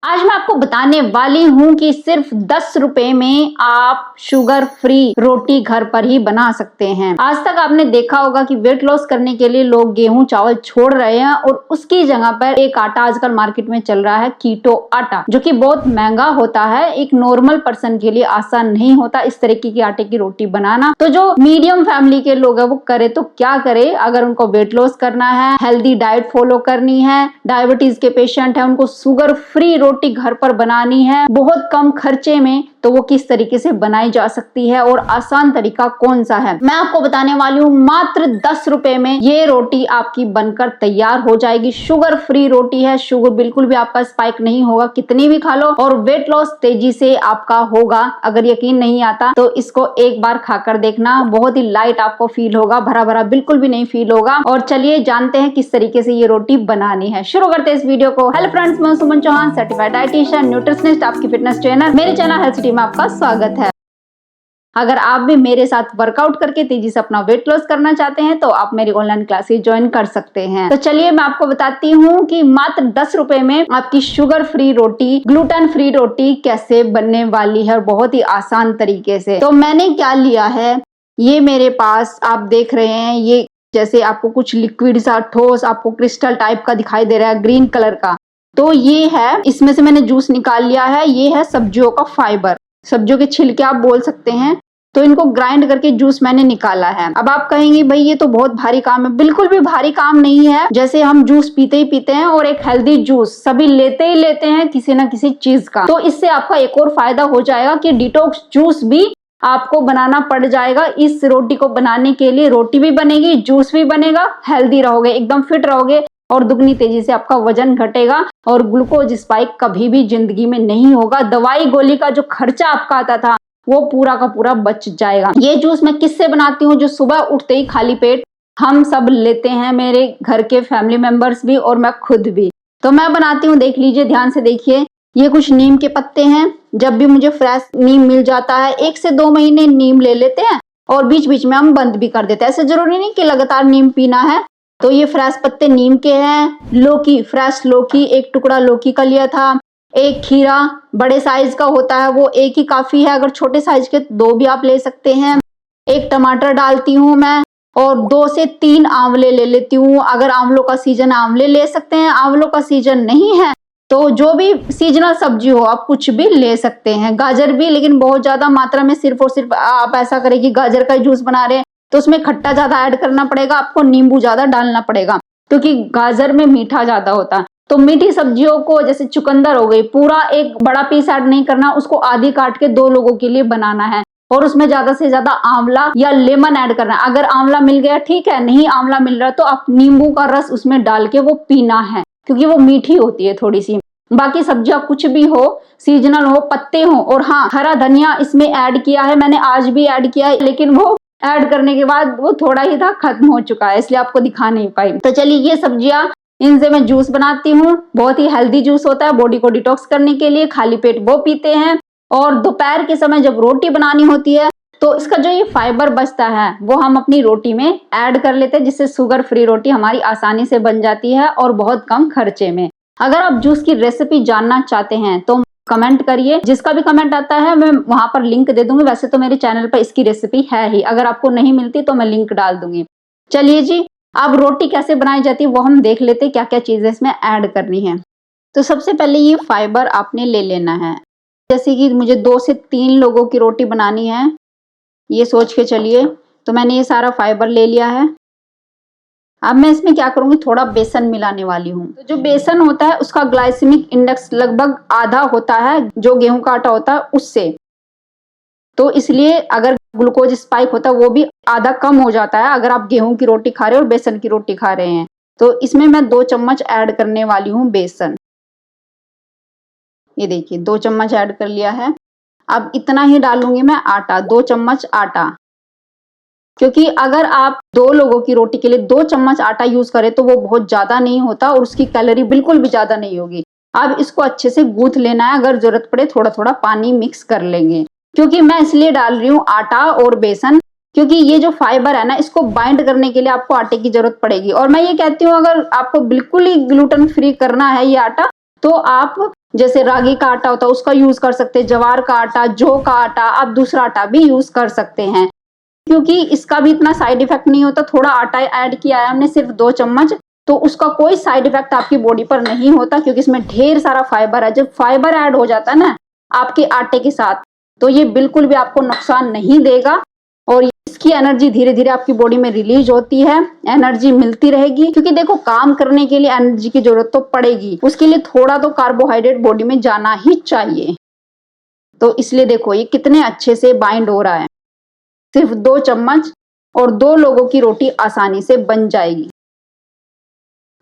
आज मैं आपको बताने वाली हूँ कि सिर्फ 10 रुपए में आप शुगर फ्री रोटी घर पर ही बना सकते हैं। आज तक आपने देखा होगा कि वेट लॉस करने के लिए लोग गेहूं चावल छोड़ रहे हैं और उसकी जगह पर एक आटा आजकल मार्केट में चल रहा है कीटो आटा, जो कि बहुत महंगा होता है। एक नॉर्मल पर्सन के लिए आसान नहीं होता इस तरीके की आटे की रोटी बनाना। तो जो मीडियम फैमिली के लोग है वो करे तो क्या करे। अगर उनको वेट लॉस करना है, हेल्दी डाइट फॉलो करनी है, डायबिटीज के पेशेंट है, उनको शुगर फ्री रोटी घर पर बनानी है बहुत कम खर्चे में, तो वो किस तरीके से बनाई जा सकती है और आसान तरीका कौन सा है, मैं आपको बताने वाली हूँ। मात्र 10 रुपए में ये रोटी आपकी बनकर तैयार हो जाएगी। शुगर फ्री रोटी है, शुगर बिल्कुल भी आपका स्पाइक नहीं होगा, कितनी भी खा लो, और वेट लॉस तेजी से आपका होगा। अगर यकीन नहीं आता तो इसको एक बार खाकर देखना, बहुत ही लाइट आपको फील होगा, भरा भरा बिल्कुल भी नहीं फील होगा। और चलिए जानते हैं किस तरीके से ये रोटी बनानी है। शुरू करते हैं इस वीडियो को। हेलो फ्रेंड्स, मैं सुमन चौहान, सर्टिफाइड डाइटिशियन, न्यूट्रिशनिस्ट, आपकी फिटनेस ट्रेनर। मेरे चैनल हेल्थ सिटी में आपका स्वागत है। अगर आप भी मेरे साथ वर्कआउट करके तेजी से अपना वेट लॉस करना चाहते हैं तो आप मेरी ऑनलाइन क्लासेस ज्वाइन कर सकते हैं। तो चलिए मैं आपको बताती हूँ कि मात्र 10 रुपए में आपकी शुगर फ्री रोटी, ग्लूटेन फ्री रोटी कैसे बनने वाली है, बहुत ही आसान तरीके से। तो मैंने क्या लिया है, ये मेरे पास आप देख रहे हैं, ये जैसे आपको कुछ लिक्विड सा ठोस आपको क्रिस्टल टाइप का दिखाई दे रहा है ग्रीन कलर का, तो ये है, इसमें से मैंने जूस निकाल लिया है। ये है सब्जियों का फाइबर, सब्जियों के छिलके आप बोल सकते हैं। तो इनको ग्राइंड करके जूस मैंने निकाला है। अब आप कहेंगे भाई ये तो बहुत भारी काम है। बिल्कुल भी भारी काम नहीं है। जैसे हम जूस पीते ही पीते हैं और एक हेल्दी जूस सभी लेते ही लेते हैं किसी ना किसी चीज का, तो इससे आपका एक और फायदा हो जाएगा कि डिटॉक्स जूस भी आपको बनाना पड़ जाएगा। इस रोटी को बनाने के लिए रोटी भी बनेगी, जूस भी बनेगा, हेल्दी रहोगे, एकदम फिट रहोगे और दुगनी तेजी से आपका वजन घटेगा और ग्लूकोज स्पाइक कभी भी जिंदगी में नहीं होगा। दवाई गोली का जो खर्चा आपका आता था वो पूरा का पूरा बच जाएगा। ये जूस मैं किससे बनाती हूँ, जो सुबह उठते ही खाली पेट हम सब लेते हैं, मेरे घर के फैमिली मेंबर्स भी और मैं खुद भी। तो मैं बनाती हूँ, देख लीजिए, ध्यान से देखिए। ये कुछ नीम के पत्ते हैं। जब भी मुझे फ्रेश नीम मिल जाता है, 1 से 2 महीने नीम ले लेते हैं और बीच बीच में हम बंद भी कर देते हैं। ऐसे जरूरी नहीं कि लगातार नीम पीना है। तो ये फ्रेश पत्ते नीम के हैं। लौकी, फ्रेश लौकी, एक टुकड़ा लौकी का लिया था। एक खीरा बड़े साइज का होता है, वो एक ही काफी है। अगर छोटे साइज के 2 भी आप ले सकते हैं। एक टमाटर डालती हूँ मैं और 2 से 3 आंवले ले लेती हूँ। अगर आंवलों का सीजन, आंवले ले सकते हैं। आंवलों का सीजन नहीं है तो जो भी सीजनल सब्जी हो आप कुछ भी ले सकते हैं। गाजर भी, लेकिन बहुत ज्यादा मात्रा में सिर्फ और सिर्फ आप ऐसा करें कि गाजर का जूस बना रहे हैं तो उसमें खट्टा ज्यादा ऐड करना पड़ेगा, आपको नींबू ज्यादा डालना पड़ेगा क्योंकि गाजर में मीठा ज्यादा होता है। तो मीठी सब्जियों को, जैसे चुकंदर हो गई, पूरा एक बड़ा पीस ऐड नहीं करना, उसको आधी काट के 2 लोगों के लिए बनाना है और उसमें ज्यादा से ज्यादा आंवला या लेमन ऐड करना है। अगर आंवला मिल गया ठीक है, नहीं आंवला मिल रहा तो आप नींबू का रस उसमें डाल के वो पीना है क्योंकि वो मीठी होती है थोड़ी सी। बाकी सब्जियां कुछ भी हो, सीजनल हो, पत्ते हो, और हाँ, हरा धनिया इसमें ऐड किया है मैंने, आज भी ऐड किया है, लेकिन वो ऐड करने के बाद वो थोड़ा ही था, खत्म हो चुका है, इसलिए आपको दिखा नहीं पाई। तो चलिए ये सब्जियां, इनसे मैं जूस बनाती हूँ। बहुत ही हेल्दी जूस होता है, बॉडी को डिटॉक्स करने के लिए, खाली पेट वो पीते हैं। और दोपहर के समय जब रोटी बनानी होती है तो इसका जो ये फाइबर बचता है वो हम अपनी रोटी में ऐड कर लेते हैं, जिससे शुगर फ्री रोटी हमारी आसानी से बन जाती है और बहुत कम खर्चे में। अगर आप जूस की रेसिपी जानना चाहते हैं तो कमेंट करिए, जिसका भी कमेंट आता है मैं वहां पर लिंक दे दूंगी। वैसे तो मेरे चैनल पर इसकी रेसिपी है ही, अगर आपको नहीं मिलती तो मैं लिंक डाल दूंगी। चलिए जी, अब रोटी कैसे बनाई जाती है वो हम देख लेते हैं, क्या क्या चीजें इसमें ऐड करनी है। तो सबसे पहले ये फाइबर आपने ले लेना है। जैसे कि मुझे 2 से 3 लोगों की रोटी बनानी है, ये सोच के चलिए। तो मैंने ये सारा फाइबर ले लिया है। अब मैं इसमें क्या करूंगी, थोड़ा बेसन मिलाने वाली हूँ। तो जो बेसन होता है उसका ग्लाइसेमिक इंडेक्स लगभग आधा होता है जो गेहूं का आटा होता है उससे, तो इसलिए अगर ग्लूकोज स्पाइक होता है वो भी आधा कम हो जाता है अगर आप गेहूं की रोटी खा रहे हो और बेसन की रोटी खा रहे हैं। तो इसमें मैं 2 चम्मच ऐड करने वाली हूँ बेसन। ये देखिए 2 चम्मच ऐड कर लिया है। अब इतना ही डालूंगी मैं आटा, 2 चम्मच आटा, क्योंकि अगर आप 2 लोगों की रोटी के लिए 2 चम्मच आटा यूज करें तो वो बहुत ज्यादा नहीं होता और उसकी कैलोरी बिल्कुल भी ज्यादा नहीं होगी। अब इसको अच्छे से गूंथ लेना है, अगर जरूरत पड़े थोड़ा थोड़ा पानी मिक्स कर लेंगे। क्योंकि मैं इसलिए डाल रही हूँ आटा और बेसन, क्योंकि ये जो फाइबर है ना, इसको बाइंड करने के लिए आपको आटे की जरूरत पड़ेगी। और मैं ये कहती हूँ अगर आपको बिल्कुल ही ग्लूटेन फ्री करना है ये आटा, तो आप जैसे रागी का आटा होता है उसका यूज कर सकते हैं, ज्वार का आटा, जौ का आटा, आप दूसरा आटा भी यूज कर सकते हैं। क्योंकि इसका भी इतना साइड इफेक्ट नहीं होता, थोड़ा आटा ऐड किया है हमने सिर्फ 2 चम्मच, तो उसका कोई साइड इफेक्ट आपकी बॉडी पर नहीं होता, क्योंकि इसमें ढेर सारा फाइबर है। जब फाइबर ऐड हो जाता है ना आपके आटे के साथ, तो ये बिल्कुल भी आपको नुकसान नहीं देगा और इसकी एनर्जी धीरे धीरे आपकी बॉडी में रिलीज होती है, एनर्जी मिलती रहेगी। क्योंकि देखो काम करने के लिए एनर्जी की जरूरत तो पड़ेगी, उसके लिए थोड़ा तो कार्बोहाइड्रेट बॉडी में जाना ही चाहिए। तो इसलिए देखो ये कितने अच्छे से बाइंड हो रहा है, सिर्फ 2 चम्मच और 2 लोगों की रोटी आसानी से बन जाएगी।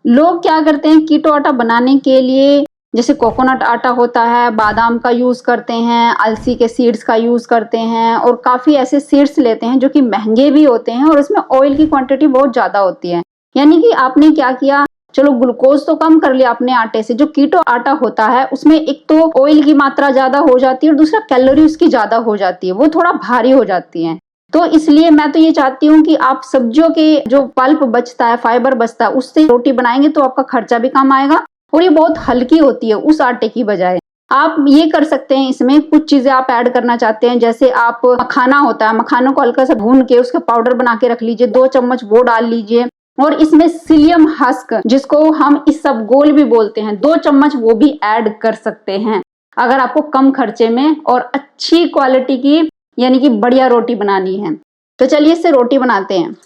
लोग क्या करते हैं कीटो आटा बनाने के लिए, जैसे कोकोनट आटा होता है, बादाम का यूज करते हैं, अलसी के सीड्स का यूज करते हैं और काफी ऐसे सीड्स लेते हैं जो कि महंगे भी होते हैं और इसमें ऑयल की क्वांटिटी बहुत ज्यादा होती है। यानी कि आपने क्या किया, चलो ग्लूकोज तो कम कर लिया अपने आटे से। जो कीटो आटा होता है उसमें एक तो ऑयल की मात्रा ज्यादा हो जाती है और दूसरा कैलोरी उसकी ज्यादा हो जाती है, वो थोड़ा भारी हो जाती है। तो इसलिए मैं तो ये चाहती हूँ कि आप सब्जियों के जो पल्प बचता है, फाइबर बचता है, उससे रोटी बनाएंगे तो आपका खर्चा भी कम आएगा और ये बहुत हल्की होती है उस आटे की बजाय। आप ये कर सकते हैं, इसमें कुछ चीजें आप ऐड करना चाहते हैं, जैसे आप मखाना होता है, मखानों को हल्का सा भून के उसका पाउडर बना के रख लीजिए, 2 चम्मच वो डाल लीजिए। और इसमें सिलियम हस्क, जिसको हम इसबगोल भी बोलते हैं, 2 चम्मच वो भी ऐड कर सकते हैं अगर आपको कम खर्चे में और अच्छी क्वालिटी की यानी कि बढ़िया रोटी बनानी है। तो चलिए इससे रोटी बनाते हैं।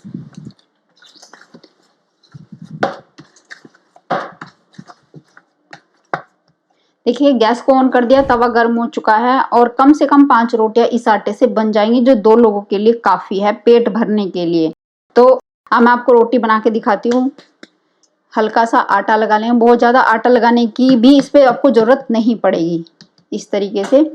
देखिए गैस को ऑन कर दिया, तवा गर्म हो चुका है और कम से कम 5 रोटियां इस आटे से बन जाएंगी, जो 2 लोगों के लिए काफी है पेट भरने के लिए। तो अब मैं आपको रोटी बना के दिखाती हूँ। हल्का सा आटा लगा लें, बहुत ज्यादा आटा लगाने की भी इस पे आपको जरूरत नहीं पड़ेगी। इस तरीके से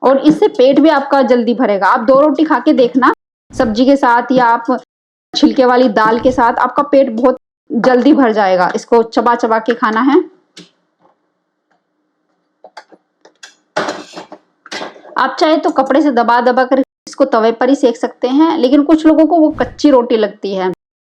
और इससे पेट भी आपका जल्दी भरेगा। आप 2 रोटी खा के देखना सब्जी के साथ या आप छिलके वाली दाल के साथ, आपका पेट बहुत जल्दी भर जाएगा। इसको चबा चबा के खाना है। आप चाहे तो कपड़े से दबा दबा कर इसको तवे पर ही सेक सकते हैं, लेकिन कुछ लोगों को वो कच्ची रोटी लगती है,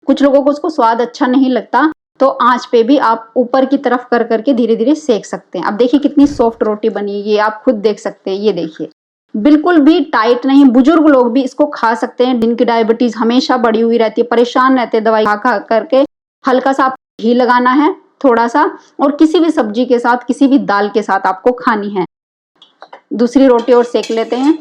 कुछ लोगों को उसको स्वाद अच्छा नहीं लगता, तो आंच पे भी आप ऊपर की तरफ कर करके धीरे धीरे सेक सकते हैं। अब देखिए कितनी सॉफ्ट रोटी बनी है, ये आप खुद देख सकते हैं। ये देखिए बिल्कुल भी टाइट नहीं, बुजुर्ग लोग भी इसको खा सकते हैं। जिनकी डायबिटीज हमेशा बढ़ी हुई रहती है, परेशान रहते हैं दवाई खा खा करके, हल्का सा घी लगाना है थोड़ा सा, और किसी भी सब्जी के साथ, किसी भी दाल के साथ आपको खानी है। दूसरी रोटी और सेक लेते हैं।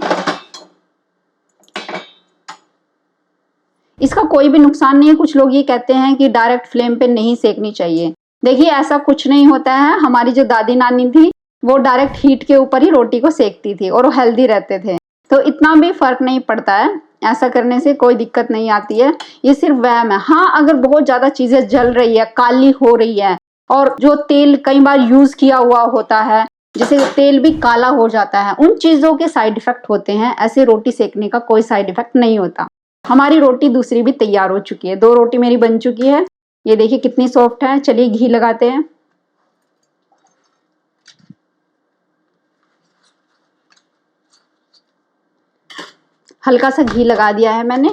इसका कोई भी नुकसान नहीं है। कुछ लोग ये कहते हैं कि डायरेक्ट फ्लेम पे नहीं सेकनी चाहिए। देखिए ऐसा कुछ नहीं होता है। हमारी जो दादी नानी थी वो डायरेक्ट हीट के ऊपर ही रोटी को सेकती थी और वो हेल्दी रहते थे, तो इतना भी फर्क नहीं पड़ता है। ऐसा करने से कोई दिक्कत नहीं आती है, ये सिर्फ वहम है। हाँ, अगर बहुत ज्यादा चीजें जल रही है, काली हो रही है और जो तेल कई बार यूज किया हुआ होता है, जैसे तेल भी काला हो जाता है, उन चीजों के साइड इफेक्ट होते हैं। ऐसे रोटी सेकने का कोई साइड इफेक्ट नहीं होता। हमारी रोटी दूसरी भी तैयार हो चुकी है। 2 रोटी मेरी बन चुकी है। ये देखिए कितनी सॉफ्ट है। चलिए घी लगाते हैं। हल्का सा घी लगा दिया है मैंने,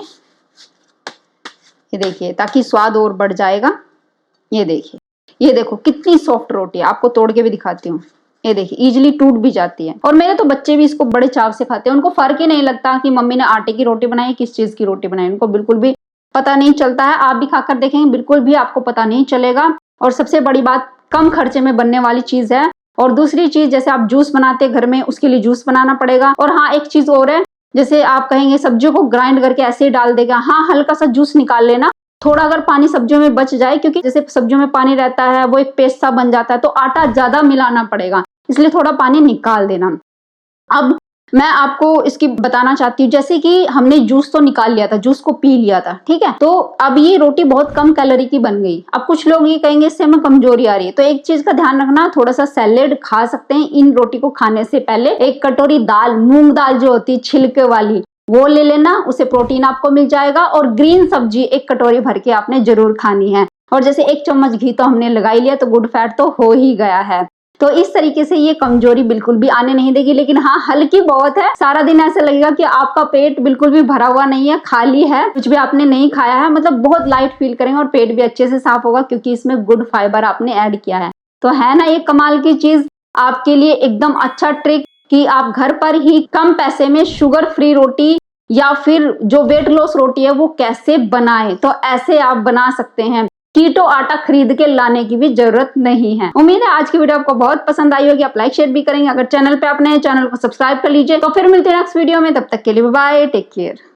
ये देखिए, ताकि स्वाद और बढ़ जाएगा। ये देखिए, ये देखो कितनी सॉफ्ट रोटी है। आपको तोड़ के भी दिखाती हूँ। ये देखिए इजीली टूट भी जाती है और मेरे तो बच्चे भी इसको बड़े चाव से खाते हैं। उनको फर्क ही नहीं लगता कि मम्मी ने आटे की रोटी बनाई, किस चीज की रोटी बनाई, उनको बिल्कुल भी पता नहीं चलता है। आप भी खाकर देखेंगे, बिल्कुल भी आपको पता नहीं चलेगा। और सबसे बड़ी बात, कम खर्चे में बनने वाली चीज है। और दूसरी चीज, जैसे आप जूस बनाते घर में, उसके लिए जूस बनाना पड़ेगा। और हाँ, एक चीज और है, जैसे आप कहेंगे सब्जियों को ग्राइंड करके ऐसे ही डाल देगा, हाँ हल्का सा जूस निकाल लेना। थोड़ा अगर पानी सब्जियों में बच जाए, क्योंकि जैसे सब्जियों में पानी रहता है वो एक पेस्ट सा बन जाता है, तो आटा ज्यादा मिलाना पड़ेगा, इसलिए थोड़ा पानी निकाल देना। अब मैं आपको इसकी बताना चाहती हूँ, जैसे कि हमने जूस तो निकाल लिया था, जूस को पी लिया था, ठीक है, तो अब ये रोटी बहुत कम कैलोरी की बन गई। अब कुछ लोग ये कहेंगे इससे हमें कमजोरी आ रही है, तो एक चीज का ध्यान रखना, थोड़ा सा सैलेड खा सकते हैं इन रोटी को खाने से पहले। 1 कटोरी दाल, मूंग दाल जो होती है छिलके वाली, वो ले लेना, उससे प्रोटीन आपको मिल जाएगा। और ग्रीन सब्जी 1 कटोरी भर के आपने जरूर खानी है। और जैसे 1 चम्मच घी तो हमने लगा ही लिया, तो गुड फैट तो हो ही गया है। तो इस तरीके से ये कमजोरी बिल्कुल भी आने नहीं देगी, लेकिन हाँ हल्की बहुत है। सारा दिन ऐसा लगेगा कि आपका पेट बिल्कुल भी भरा हुआ नहीं है, खाली है, कुछ भी आपने नहीं खाया है, मतलब बहुत लाइट फील करेंगे और पेट भी अच्छे से साफ होगा क्योंकि इसमें गुड फाइबर आपने ऐड किया है। तो है ना ये कमाल की चीज, आपके लिए एकदम अच्छा ट्रिक कि आप घर पर ही कम पैसे में शुगर फ्री रोटी या फिर जो वेट लॉस रोटी है वो कैसे बनाएं। तो ऐसे आप बना सकते हैं, कीटो आटा खरीद के लाने की भी जरूरत नहीं है। उम्मीद है आज की वीडियो आपको बहुत पसंद आई होगी, आप लाइक शेयर भी करेंगे। अगर चैनल पे आप नए हैं चैनल को सब्सक्राइब कर लीजिए। तो फिर मिलते हैं नेक्स्ट वीडियो में, तब तक के लिए बाय, टेक केयर।